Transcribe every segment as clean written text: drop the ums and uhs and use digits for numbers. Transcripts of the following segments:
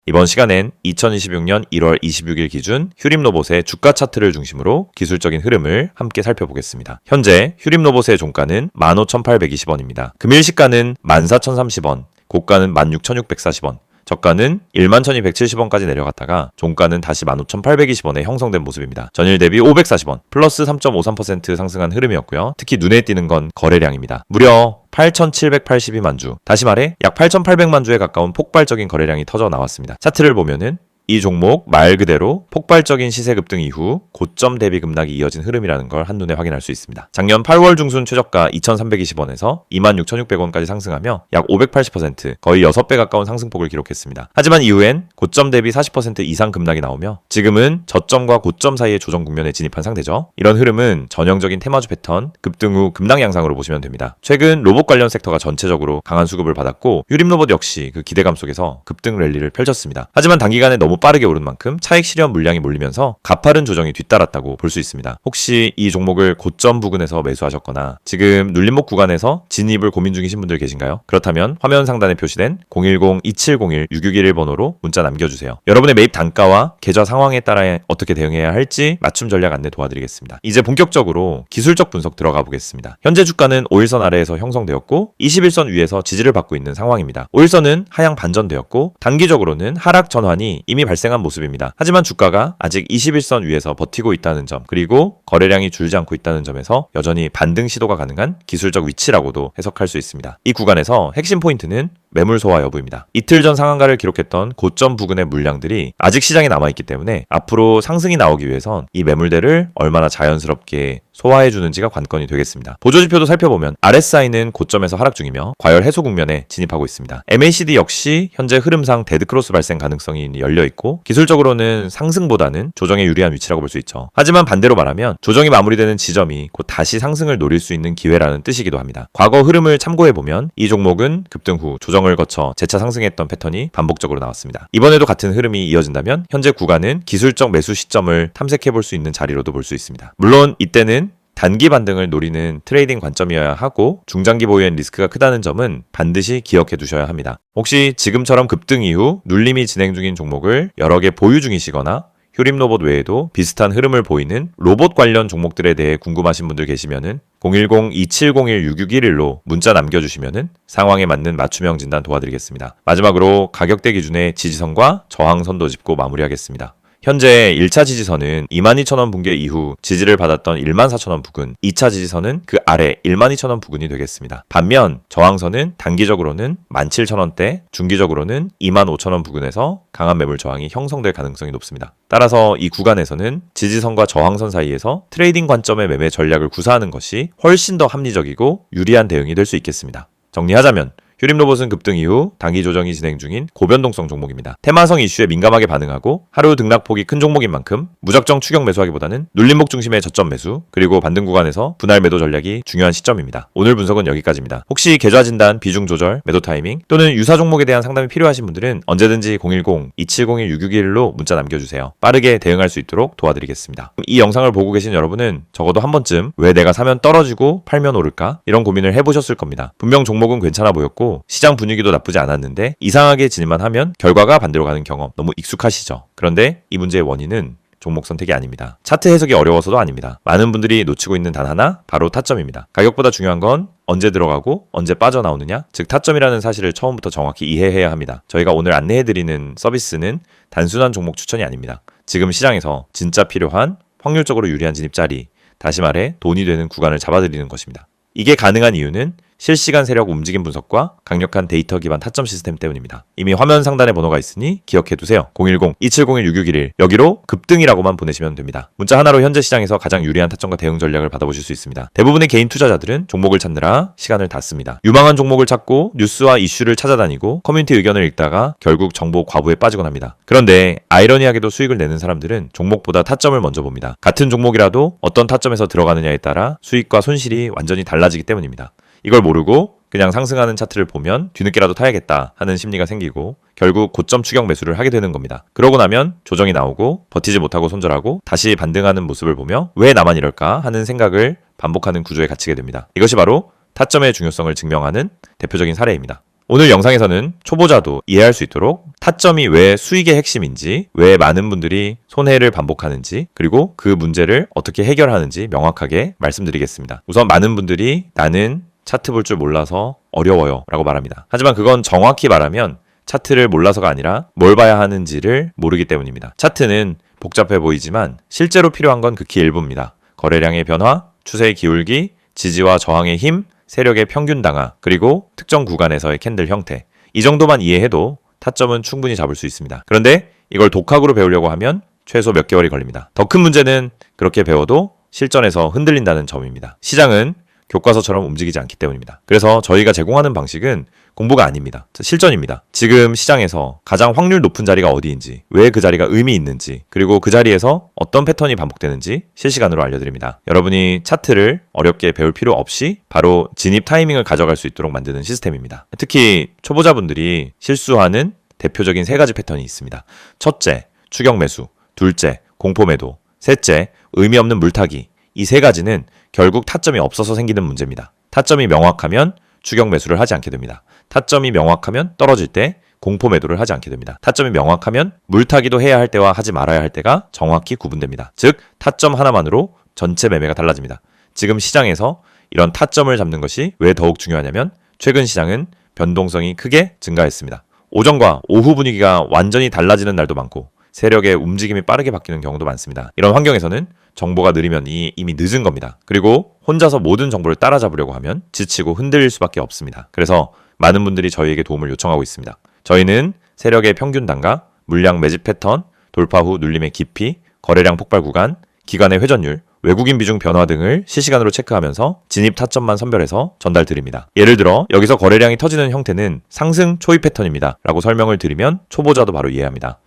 이번 시간엔 2026년 1월 26일 기준 휴림로봇의 주가 차트를 중심으로 기술적인 흐름을 함께 살펴보겠습니다. 현재 휴림로봇의 종가는 15,820원입니다. 금일 시가는 14,030원, 고가는 16,640원, 저가는 11,270원까지 내려갔다가 종가는 다시 15,820원에 형성된 모습입니다. 전일 대비 540원, 플러스 3.53% 상승한 흐름이었고요. 특히 눈에 띄는 건 거래량입니다. 무려 8,782만 주, 다시 말해 약 8,800만 주에 가까운 폭발적인 거래량이 터져 나왔습니다. 차트를 보면은 이 종목 말 그대로 폭발적인 시세 급등 이후 고점 대비 급락이 이어진 흐름이라는 걸 한눈에 확인할 수 있습니다. 작년 8월 중순 최저가 2,320원에서 26,600원까지 상승하며 약 580%, 거의 6배 가까운 상승폭을 기록했습니다. 하지만 이후엔 고점 대비 40% 이상 급락이 나오며 지금은 저점과 고점 사이의 조정 국면에 진입한 상태죠. 이런 흐름은 전형적인 테마주 패턴, 급등 후 급락 양상으로 보시면 됩니다. 최근 로봇 관련 섹터가 전체적으로 강한 수급을 받았고 휴림로봇 역시 그 기대감 속에서 급등 랠리를 펼쳤습니다. 하지만 단기간에 너무 빠르게 오른 만큼 차익 실현 물량이 몰리면서 가파른 조정이 뒤따랐다고 볼 수 있습니다. 혹시 이 종목을 고점 부근에서 매수하셨거나 지금 눌림목 구간에서 진입을 고민 중이신 분들 계신가요? 그렇다면 화면 상단에 표시된 010-2701-6611 번호로 문자 남겨주세요. 여러분의 매입 단가와 계좌 상황에 따라 어떻게 대응해야 할지 맞춤 전략 안내 도와드리겠습니다. 이제 본격적으로 기술적 분석 들어가 보겠습니다. 현재 주가는 5일선 아래에서 형성되었고 21선 위에서 지지를 받고 있는 상황입니다. 5일선은 하향 반전되었고 단기적으로는 하락 전환이 이미 발생한 모습입니다. 하지만 주가가 아직 21선 위에서 버티고 있다는 점, 그리고 거래량이 줄지 않고 있다는 점에서 여전히 반등 시도가 가능한 기술적 위치라고도 해석할 수 있습니다. 이 구간에서 핵심 포인트는 매물 소화 여부입니다. 이틀 전 상한가를 기록했던 고점 부근의 물량들이 아직 시장에 남아있기 때문에 앞으로 상승이 나오기 위해선 이 매물대를 얼마나 자연스럽게 소화해주는지가 관건이 되겠습니다. 보조지표도 살펴보면 RSI는 고점에서 하락 중이며 과열 해소 국면에 진입하고 있습니다. MACD 역시 현재 흐름상 데드크로스 발생 가능성이 열려있고 기술적으로는 상승보다는 조정에 유리한 위치라고 볼 수 있죠. 하지만 반대로 말하면 조정이 마무리되는 지점이 곧 다시 상승을 노릴 수 있는 기회라는 뜻이기도 합니다. 과거 흐름을 참고해보면 이 종목은 급등 후 조정을 거쳐 재차 상승했던 패턴이 반복적으로 나왔습니다. 이번에도 같은 흐름이 이어진다면 현재 구간은 기술적 매수 시점을 탐색해볼 수 있는 자리로도 볼 수 있습니다. 물론 이때는 단기 반등을 노리는 트레이딩 관점이어야 하고 중장기 보유엔 리스크가 크다는 점은 반드시 기억해 두셔야 합니다. 혹시 지금처럼 급등 이후 눌림이 진행 중인 종목을 여러 개 보유 중이시거나 휴림로봇 외에도 비슷한 흐름을 보이는 로봇 관련 종목들에 대해 궁금하신 분들 계시면은 010-2701-6611로 문자 남겨주시면은 상황에 맞는 맞춤형 진단 도와드리겠습니다. 마지막으로 가격대 기준의 지지선과 저항선도 짚고 마무리하겠습니다. 현재 1차 지지선은 22,000원 붕괴 이후 지지를 받았던 14,000원 부근, 2차 지지선은 그 아래 12,000원 부근이 되겠습니다. 반면 저항선은 단기적으로는 17,000원대, 중기적으로는 25,000원 부근에서 강한 매물 저항이 형성될 가능성이 높습니다. 따라서 이 구간에서는 지지선과 저항선 사이에서 트레이딩 관점의 매매 전략을 구사하는 것이 훨씬 더 합리적이고 유리한 대응이 될 수 있겠습니다. 정리하자면 휴림로봇은 급등 이후 단기 조정이 진행 중인 고변동성 종목입니다. 테마성 이슈에 민감하게 반응하고 하루 등락폭이 큰 종목인 만큼 무작정 추격 매수하기보다는 눌림목 중심의 저점 매수, 그리고 반등 구간에서 분할 매도 전략이 중요한 시점입니다. 오늘 분석은 여기까지입니다. 혹시 계좌 진단, 비중 조절, 매도 타이밍 또는 유사 종목에 대한 상담이 필요하신 분들은 언제든지 010-2701-6611로 문자 남겨주세요. 빠르게 대응할 수 있도록 도와드리겠습니다. 이 영상을 보고 계신 여러분은 적어도 한 번쯤 왜 내가 사면 떨어지고 팔면 오를까? 이런 고민을 해보셨을 겁니다. 분명 종목은 괜찮아 보였고 시장 분위기도 나쁘지 않았는데 이상하게 진입만 하면 결과가 반대로 가는 경험 너무 익숙하시죠? 그런데 이 문제의 원인은 종목 선택이 아닙니다. 차트 해석이 어려워서도 아닙니다. 많은 분들이 놓치고 있는 단 하나, 바로 타점입니다. 가격보다 중요한 건 언제 들어가고 언제 빠져나오느냐, 즉 타점이라는 사실을 처음부터 정확히 이해해야 합니다. 저희가 오늘 안내해드리는 서비스는 단순한 종목 추천이 아닙니다. 지금 시장에서 진짜 필요한 확률적으로 유리한 진입 자리, 다시 말해 돈이 되는 구간을 잡아드리는 것입니다. 이게 가능한 이유는 실시간 세력 움직임 분석과 강력한 데이터 기반 타점 시스템 때문입니다. 이미 화면 상단에 번호가 있으니 기억해두세요. 010-2701-6611 여기로 급등이라고만 보내시면 됩니다. 문자 하나로 현재 시장에서 가장 유리한 타점과 대응 전략을 받아보실 수 있습니다. 대부분의 개인 투자자들은 종목을 찾느라 시간을 다 씁니다. 유망한 종목을 찾고 뉴스와 이슈를 찾아다니고 커뮤니티 의견을 읽다가 결국 정보 과부에 빠지곤 합니다. 그런데 아이러니하게도 수익을 내는 사람들은 종목보다 타점을 먼저 봅니다. 같은 종목이라도 어떤 타점에서 들어가느냐에 따라 수익과 손실이 완전히 달라지기 때문입니다. 이걸 모르고 그냥 상승하는 차트를 보면 뒤늦게라도 타야겠다 하는 심리가 생기고 결국 고점 추격 매수를 하게 되는 겁니다. 그러고 나면 조정이 나오고 버티지 못하고 손절하고 다시 반등하는 모습을 보며 왜 나만 이럴까 하는 생각을 반복하는 구조에 갇히게 됩니다. 이것이 바로 타점의 중요성을 증명하는 대표적인 사례입니다. 오늘 영상에서는 초보자도 이해할 수 있도록 타점이 왜 수익의 핵심인지, 왜 많은 분들이 손해를 반복하는지, 그리고 그 문제를 어떻게 해결하는지 명확하게 말씀드리겠습니다. 우선 많은 분들이 나는 차트 볼 줄 몰라서 어려워요 라고 말합니다. 하지만 그건 정확히 말하면 차트를 몰라서가 아니라 뭘 봐야 하는지를 모르기 때문입니다. 차트는 복잡해 보이지만 실제로 필요한 건 극히 일부입니다. 거래량의 변화, 추세의 기울기, 지지와 저항의 힘, 세력의 평균 당하, 그리고 특정 구간에서의 캔들 형태. 이 정도만 이해해도 타점은 충분히 잡을 수 있습니다. 그런데 이걸 독학으로 배우려고 하면 최소 몇 개월이 걸립니다. 더 큰 문제는 그렇게 배워도 실전에서 흔들린다는 점입니다. 시장은 교과서처럼 움직이지 않기 때문입니다. 그래서 저희가 제공하는 방식은 공부가 아닙니다. 실전입니다. 지금 시장에서 가장 확률 높은 자리가 어디인지, 왜 그 자리가 의미 있는지, 그리고 그 자리에서 어떤 패턴이 반복되는지 실시간으로 알려드립니다. 여러분이 차트를 어렵게 배울 필요 없이 바로 진입 타이밍을 가져갈 수 있도록 만드는 시스템입니다. 특히 초보자분들이 실수하는 대표적인 3가지 패턴이 있습니다. 첫째, 추격 매수. 둘째, 공포 매도. 셋째, 의미 없는 물타기. 이 3가지는 결국 타점이 없어서 생기는 문제입니다. 타점이 명확하면 추격 매수를 하지 않게 됩니다. 타점이 명확하면 떨어질 때 공포 매도를 하지 않게 됩니다. 타점이 명확하면 물타기도 해야 할 때와 하지 말아야 할 때가 정확히 구분됩니다. 즉, 타점 하나만으로 전체 매매가 달라집니다. 지금 시장에서 이런 타점을 잡는 것이 왜 더욱 중요하냐면 최근 시장은 변동성이 크게 증가했습니다. 오전과 오후 분위기가 완전히 달라지는 날도 많고 세력의 움직임이 빠르게 바뀌는 경우도 많습니다. 이런 환경에서는 정보가 느리면 이미 늦은 겁니다. 그리고 혼자서 모든 정보를 따라잡으려고 하면 지치고 흔들릴 수밖에 없습니다. 그래서 많은 분들이 저희에게 도움을 요청하고 있습니다. 저희는 세력의 평균 단가, 물량 매집 패턴, 돌파 후 눌림의 깊이, 거래량 폭발 구간, 기간의 회전율, 외국인 비중 변화 등을 실시간으로 체크하면서 진입 타점만 선별해서 전달 드립니다. 예를 들어 여기서 거래량이 터지는 형태는 상승 초입 패턴입니다 라고 설명을 드리면 초보자도 바로 이해합니다.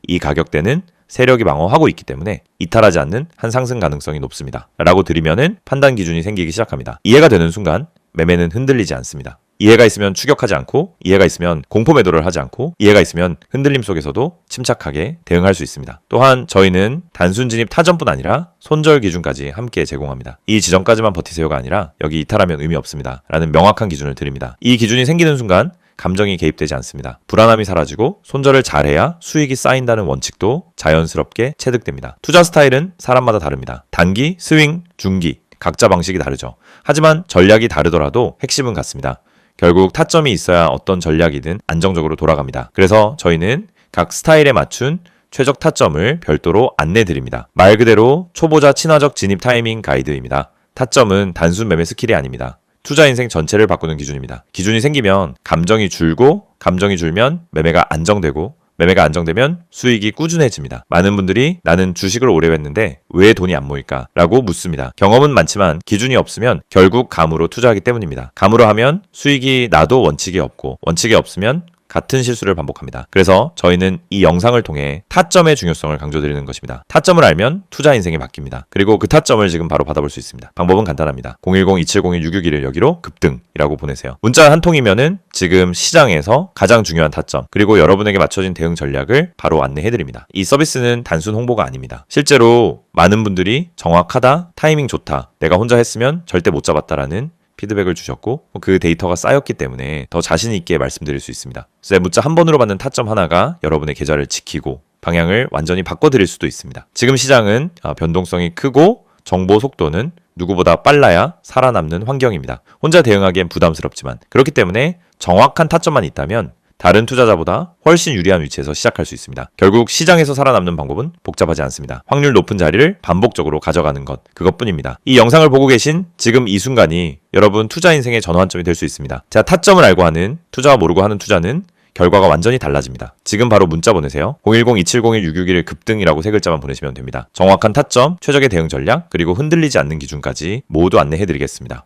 이 가격대는 세력이 방어하고 있기 때문에 이탈하지 않는 한 상승 가능성이 높습니다 라고 드리면은 판단 기준이 생기기 시작합니다. 이해가 되는 순간 매매는 흔들리지 않습니다. 이해가 있으면 추격하지 않고, 이해가 있으면 공포 매도를 하지 않고, 이해가 있으면 흔들림 속에서도 침착하게 대응할 수 있습니다. 또한 저희는 단순 진입 타점뿐 아니라 손절 기준까지 함께 제공합니다. 이 지점까지만 버티세요가 아니라 여기 이탈하면 의미 없습니다 라는 명확한 기준을 드립니다. 이 기준이 생기는 순간 감정이 개입되지 않습니다. 불안함이 사라지고 손절을 잘해야 수익이 쌓인다는 원칙도 자연스럽게 체득됩니다. 투자 스타일은 사람마다 다릅니다. 단기, 스윙, 중기 각자 방식이 다르죠. 하지만 전략이 다르더라도 핵심은 같습니다. 결국 타점이 있어야 어떤 전략이든 안정적으로 돌아갑니다. 그래서 저희는 각 스타일에 맞춘 최적 타점을 별도로 안내드립니다. 말 그대로 초보자 친화적 진입 타이밍 가이드입니다. 타점은 단순 매매 스킬이 아닙니다. 투자 인생 전체를 바꾸는 기준입니다. 기준이 생기면 감정이 줄고, 감정이 줄면 매매가 안정되고, 매매가 안정되면 수익이 꾸준해집니다. 많은 분들이 나는 주식을 오래 했는데 왜 돈이 안 모일까? 라고 묻습니다. 경험은 많지만 기준이 없으면 결국 감으로 투자하기 때문입니다. 감으로 하면 수익이 나도 원칙이 없고, 원칙이 없으면 같은 실수를 반복합니다. 그래서 저희는 이 영상을 통해 타점의 중요성을 강조드리는 것입니다. 타점을 알면 투자 인생이 바뀝니다. 그리고 그 타점을 지금 바로 받아볼 수 있습니다. 방법은 간단합니다. 010-2701-661을 여기로 급등이라고 보내세요. 문자 한 통이면은 지금 시장에서 가장 중요한 타점, 그리고 여러분에게 맞춰진 대응 전략을 바로 안내해드립니다. 이 서비스는 단순 홍보가 아닙니다. 실제로 많은 분들이 정확하다, 타이밍 좋다, 내가 혼자 했으면 절대 못 잡았다라는 피드백을 주셨고 그 데이터가 쌓였기 때문에 더 자신 있게 말씀드릴 수 있습니다. 그래서 문자 한 번으로 받는 타점 하나가 여러분의 계좌를 지키고 방향을 완전히 바꿔드릴 수도 있습니다. 지금 시장은 변동성이 크고 정보 속도는 누구보다 빨라야 살아남는 환경입니다. 혼자 대응하기엔 부담스럽지만 그렇기 때문에 정확한 타점만 있다면 다른 투자자보다 훨씬 유리한 위치에서 시작할 수 있습니다. 결국 시장에서 살아남는 방법은 복잡하지 않습니다. 확률 높은 자리를 반복적으로 가져가는 것, 그것뿐입니다. 이 영상을 보고 계신 지금 이 순간이 여러분 투자 인생의 전환점이 될 수 있습니다. 자, 타점을 알고 하는, 투자와 모르고 하는 투자는 결과가 완전히 달라집니다. 지금 바로 문자 보내세요. 010-2701-661 급등이라고 3글자만 보내시면 됩니다. 정확한 타점, 최적의 대응 전략, 그리고 흔들리지 않는 기준까지 모두 안내해드리겠습니다.